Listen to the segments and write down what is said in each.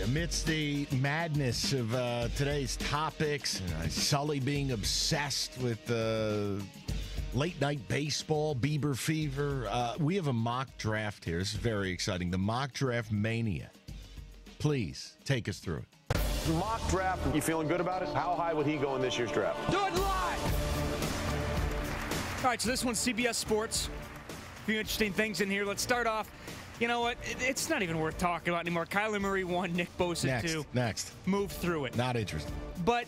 Amidst the madness of today's topics, Sully being obsessed with late-night baseball, Bieber fever, we have a mock draft here. This is very exciting. The mock draft mania. Please, take us through it. Mock draft, you feeling good about it? How high would he go in this year's draft? Do it live! All right, so this one's CBS Sports. A few interesting things in here. Let's start off. You know what? It's not even worth talking about anymore. Kyler Murray 1, Nick Bosa 2. Next. Move through it. Not interested. But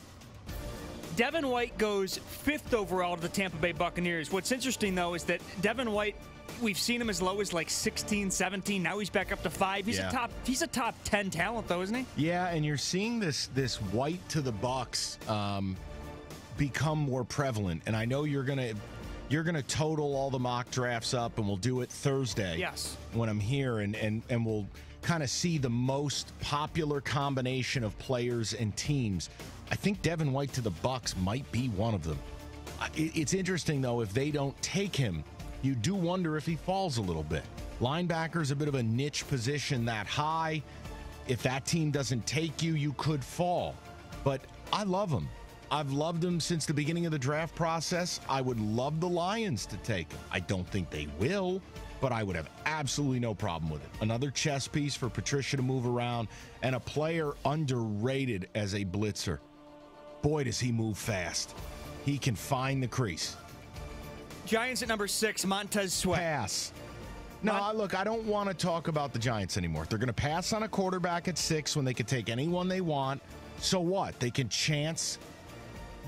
Devon White goes 5th overall to the Tampa Bay Buccaneers. What's interesting, though, is that Devon White, we've seen him as low as like 16, 17. Now he's back up to 5. He's a top 10 talent, though, isn't he? Yeah, and you're seeing this White to the Bucs become more prevalent. And I know you're gonna total all the mock drafts up, and we'll do it Thursday. Yes. When I'm here, and we'll kind of see the most popular combination of players and teams. I think Devon White to the Bucs might be one of them. It's interesting, though, if they don't take him, you do wonder if he falls a little bit. Linebacker's a bit of a niche position that high. If that team doesn't take you, you could fall. But I love him. I've loved him since the beginning of the draft process. I would love the Lions to take him. I don't think they will, but I would have absolutely no problem with it. Another chess piece for Patricia to move around, and a player underrated as a blitzer. Boy, does he move fast. He can find the crease. Giants at number 6, Montez Sweat. Pass. No, look, I don't want to talk about the Giants anymore. They're going to pass on a quarterback at 6 when they could take anyone they want. So what? They can chance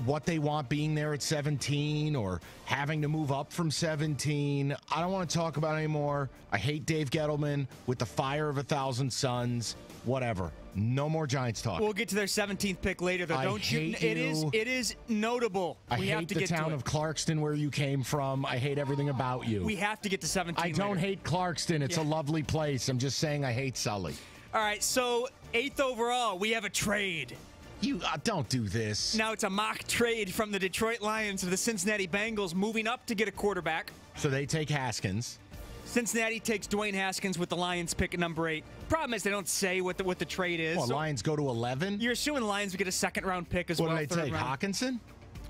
what they want being there at 17 or having to move up from 17. I don't want to talk about it anymore. I hate Dave Gettleman with the fire of 1,000 suns. Whatever. No more Giants talk. We'll get to their 17th pick later, though. Don't you? It is notable. I hate the town of Clarkston where you came from. I hate everything about you. We have to get to 17. I don't hate Clarkston. It's a lovely place. I'm just saying I hate Sully. All right, so 8th overall, we have a trade. You don't do this. Now it's a mock trade from the Detroit Lions to the Cincinnati Bengals, moving up to get a quarterback. So they take Haskins. Cincinnati takes Dwayne Haskins with the Lions pick at number 8. Problem is they don't say what the trade is. Well, so Lions go to 11? You're assuming the Lions would get a second-round pick as well. What do they take, Hawkinson?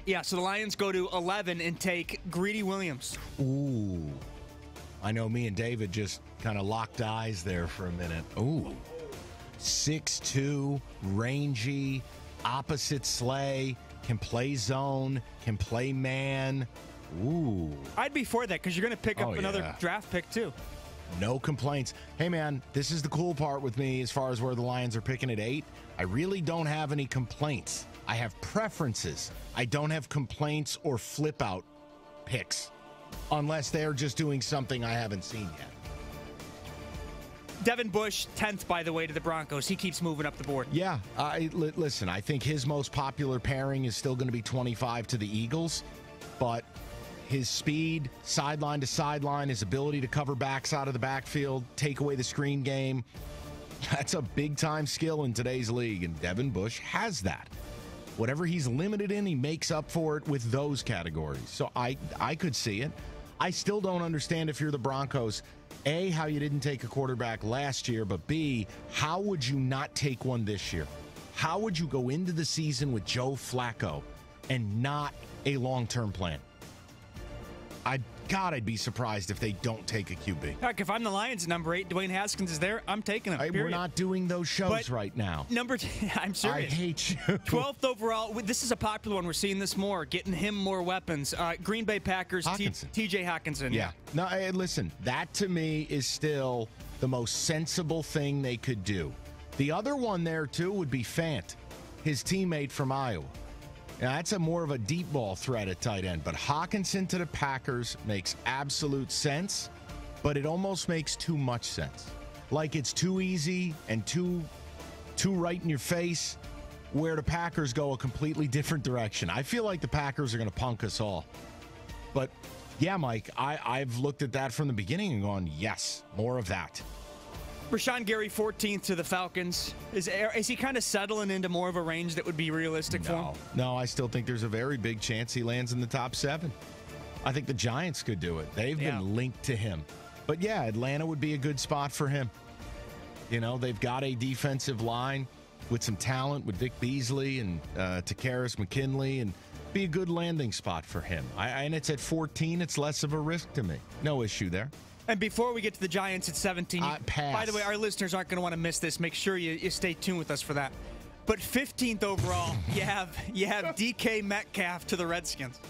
Yeah, so the Lions go to 11 and take Greedy Williams. Ooh. I know me and David just kind of locked eyes there for a minute. Ooh. 6'2", rangy, opposite sleigh, can play zone, can play man. Ooh. I'd be for that because you're going to pick up another draft pick, too. No complaints. Hey, man, this is the cool part with me as far as where the Lions are picking at 8. I really don't have any complaints. I have preferences. I don't have complaints or flip-out picks unless they're just doing something I haven't seen yet. Devin Bush, 10th, by the way, to the Broncos. He keeps moving up the board. Yeah. Listen, I think his most popular pairing is still going to be 25 to the Eagles, but his speed, sideline to sideline, his ability to cover backs out of the backfield, take away the screen game, that's a big-time skill in today's league, and Devin Bush has that. Whatever he's limited in, he makes up for it with those categories. So I could see it. I still don't understand if you're the Broncos, A, how you didn't take a quarterback last year, but B, how would you not take one this year? How would you go into the season with Joe Flacco and not a long-term plan? I'd be surprised if they don't take a QB. Heck, if I'm the Lions at number 8, Dwayne Haskins is there, I'm taking him. We're not doing those shows right now. I'm serious. I hate you. 12th overall. This is a popular one. We're seeing this more. Getting him more weapons. Green Bay Packers, TJ Hawkinson. Yeah. No, listen, that to me is still the most sensible thing they could do. The other one there, too, would be Fant, his teammate from Iowa. Now, that's more of a deep ball threat at tight end. But Hawkinson to the Packers makes absolute sense, but it almost makes too much sense. Like it's too easy and too right in your face, where the Packers go a completely different direction. I feel like the Packers are going to punk us all. But, yeah, Mike, I've looked at that from the beginning and gone, yes, more of that. Rashawn Gary, 14th to the Falcons. Is he kind of settling into more of a range that would be realistic for him? No, I still think there's a very big chance he lands in the top 7. I think the Giants could do it. They've been linked to him. But, yeah, Atlanta would be a good spot for him. You know, they've got a defensive line. with some talent with Vic Beasley and Takaris McKinley, and be a good landing spot for him. And it's at 14. It's less of a risk to me. No issue there. And before we get to the Giants at 17, pass. By the way, our listeners aren't going to want to miss this. Make sure you stay tuned with us for that. But 15th overall, you have DK Metcalf to the Redskins.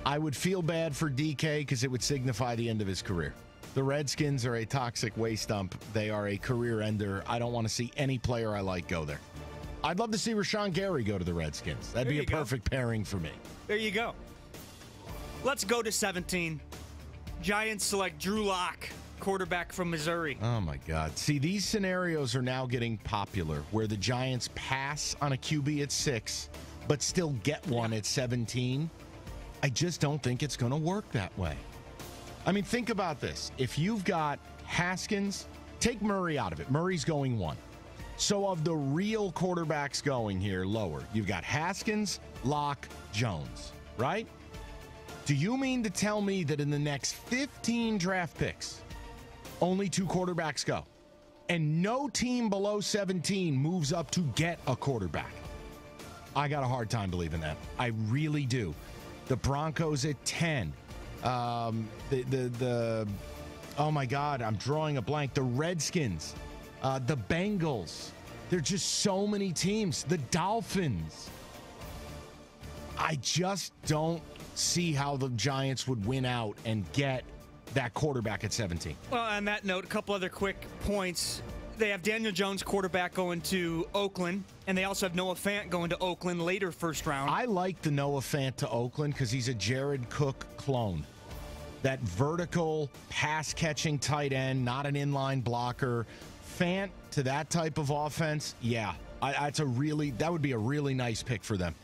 I would feel bad for DK because it would signify the end of his career. The Redskins are a toxic waste dump. They are a career ender. I don't want to see any player I like go there. I'd love to see Rashawn Gary go to the Redskins. That'd be a perfect pairing for me. There you go. Let's go to 17. Giants select Drew Lock, quarterback from Missouri. Oh, my God. See, these scenarios are now getting popular where the Giants pass on a QB at 6, but still get one at 17. I just don't think it's going to work that way. I mean, think about this. If you've got Haskins, take Murray out of it. Murray's going 1. So of the real quarterbacks going here lower, you've got Haskins, Locke, Jones, right? Do you mean to tell me that in the next 15 draft picks, only 2 quarterbacks go, and no team below 17 moves up to get a quarterback? I got a hard time believing that. I really do. The Broncos at 10. Oh my God, I'm drawing a blank. The Redskins, the Bengals. There are just so many teams. The Dolphins. I just don't see how the Giants would win out and get that quarterback at 17. Well, on that note, a couple other quick points. They have Daniel Jones, quarterback, going to Oakland, and they also have Noah Fant going to Oakland later first round. I like the Noah Fant to Oakland because he's a Jared Cook clone. That vertical pass-catching tight end, not an inline blocker. Fant to that type of offense, yeah, that would be a really nice pick for them.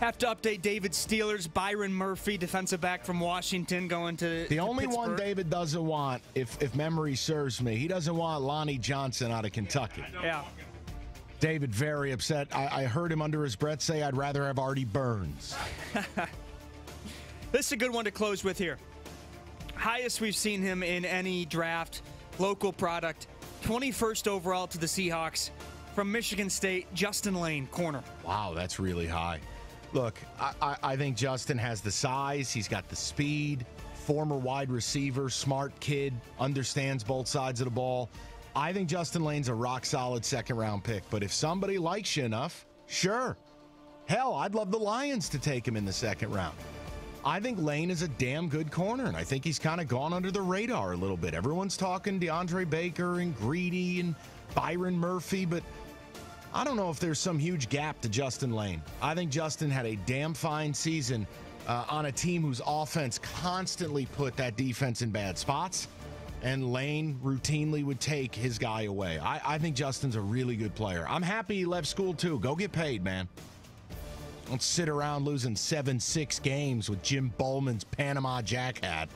Have to update David Steelers. Byron Murphy, defensive back from Washington, going to the only Pittsburgh. One David doesn't want, if memory serves me, he doesn't want Lonnie Johnson out of Kentucky. Yeah. David very upset. I heard him under his breath say, I'd rather have Artie Burns. This is a good one to close with here. Highest we've seen him in any draft, local product, 21st overall to the Seahawks from Michigan State, Justin Lane, corner. Wow, that's really high. Look, I think Justin has the size. He's got the speed. Former wide receiver, smart kid, understands both sides of the ball. I think Justin Lane's a rock-solid second-round pick. But if somebody likes you enough, sure. Hell, I'd love the Lions to take him in the second round. I think Lane is a damn good corner, and I think he's kind of gone under the radar a little bit. Everyone's talking DeAndre Baker and Greedy and Byron Murphy, but I don't know if there's some huge gap to Justin Lane. I think Justin had a damn fine season on a team whose offense constantly put that defense in bad spots, and Lane routinely would take his guy away. I think Justin's a really good player. I'm happy he left school, too. Go get paid, man. Don't sit around losing 7-6 games with Jim Bowman's Panama Jack hat.